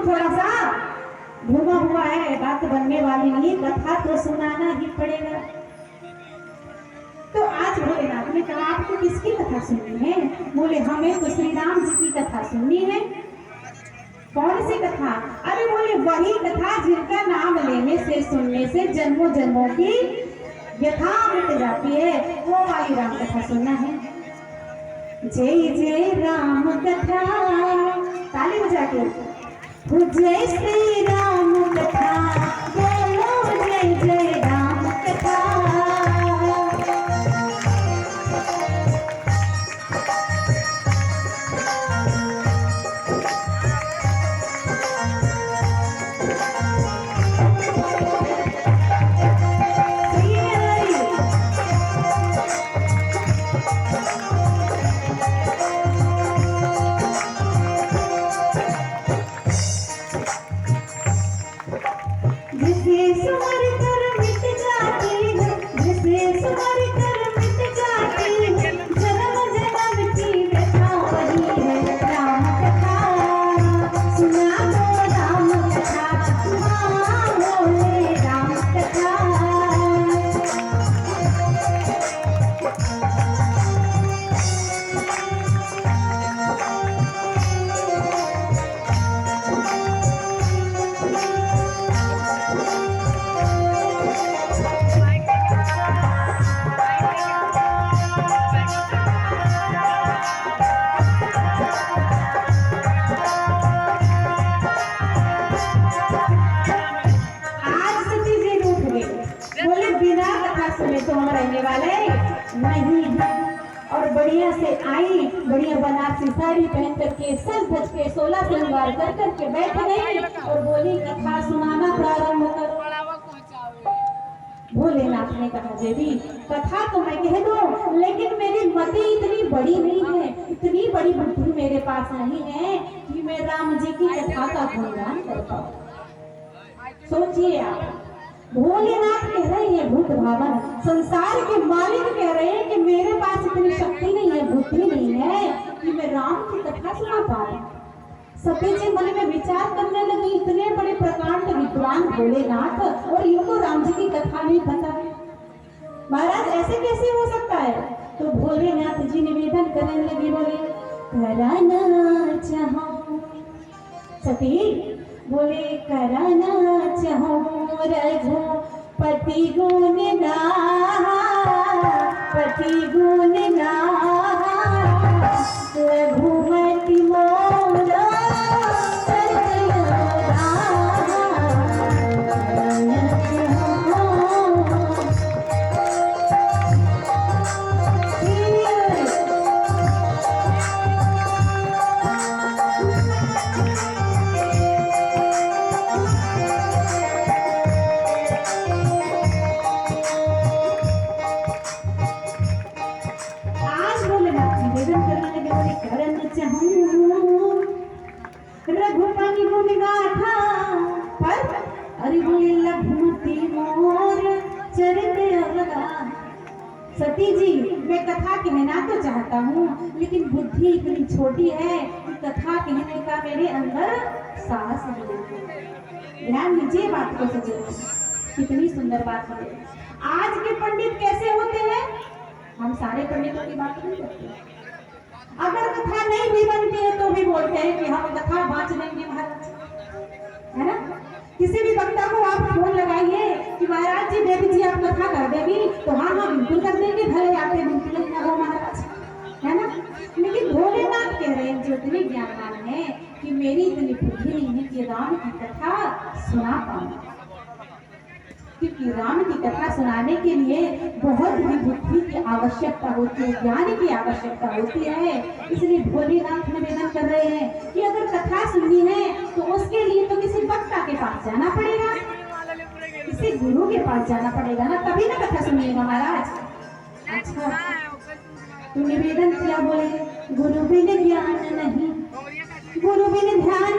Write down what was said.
थोड़ा सा घुमा हुआ है, बात बनने वाली नहीं, कथा तो सुनाना ही पड़ेगा। तो आज भोलेनाथ ने कहा आपको किसकी कथा सुननी है? बोले हमें तो श्री राम जी की कथा सुननी है। कौन सी कथा? अरे बोले वही कथा जिनका नाम लेने से सुनने से जन्मों जन्मों की व्यथा मिट जाती है, वो वाली राम कथा सुनना है। जय जय राम कथा, ताली बजा के जय श्री राम कथा, बोलो जय जय राम कथा। बढ़िया से आई, बढ़िया बनारसी साड़ी पहन करके सज धज के 16 श्रृंगार कर करके बैठ गई और बोली कथा सुनाना प्रारंभ कर। भोलेनाथ ने कहा देवी कथा तो मैं कह दूं, लेकिन मेरी मति इतनी बड़ी नहीं है, इतनी बड़ी बुद्धि मेरे पास नहीं है कि मैं राम जी की कथा का गुणगान कर पाऊं। सोचिए आप, भोलेनाथ कह रहे हैं भूत भावन, संसार के मालिक कह रहे हैं कि मेरे पास इतनी शक्ति नहीं है, बुद्धि नहीं है कि मैं राम की कथा सुना पाऊं। सती जी मन में विचार करने लगी, इतने बड़े प्रकांड विद्वान भोलेनाथ और इनको राम जी की कथा नहीं पता है, महाराज ऐसे कैसे हो सकता है? तो भोलेनाथ जी निवेदन करने लगी, बोले कराना चाहूं सती, बोले कराना चाहूं रघुपति गुण गाहा, पति गुण गाहा, रघुमति मोरा रघुपति गुण गाथा पर अरे बोले लघुमति मोर चरित अलगा। सती जी मैं कथा कहना तो चाहता हूँ, लेकिन बुद्धि इतनी छोटी है कि कथा कहने का मेरे अंदर साहस नहीं। ध्यान दीजिए बात को, सजीव कितनी सुंदर बात है। आज के पंडित कैसे होते हैं? हम सारे पंडितों की बात नहीं करते, अगर कथा नहीं भी बनती है तो भी बोलते हैं कि हम कथा बांच लेंगे महाराज, है ना? किसी भी वक्ता को आप फोन लगाइए कि महाराज जी देवी जी आप कथा कर देगी, तो हाँ हाँ बिल्कुल कर देंगे, भले आपके बिल्कुल ना हो महाराज, है ना? लेकिन भोलेनाथ कह रहे हैं जो इतने ज्ञानवान है कि मेरी इतनी बुद्धि नहीं है कि राम की कथा सुना पाऊं, क्योंकि राम की कथा सुनाने के लिए बहुत ही बुद्धि की आवश्यकता होती है, ज्ञान की आवश्यकता होती है। इसलिए भोलेनाथ निवेदन कर रहे हैं कि अगर कथा सुननी है तो उसके लिए तो किसी वक्ता के पास जाना पड़ेगा, किसी गुरु के पास जाना पड़ेगा ना, तभी ना कथा सुनिएगा महाराज। अच्छा तो निवेदन किया, बोले गुरु बिन ज्ञान नहीं, गुरु बिन ध्यान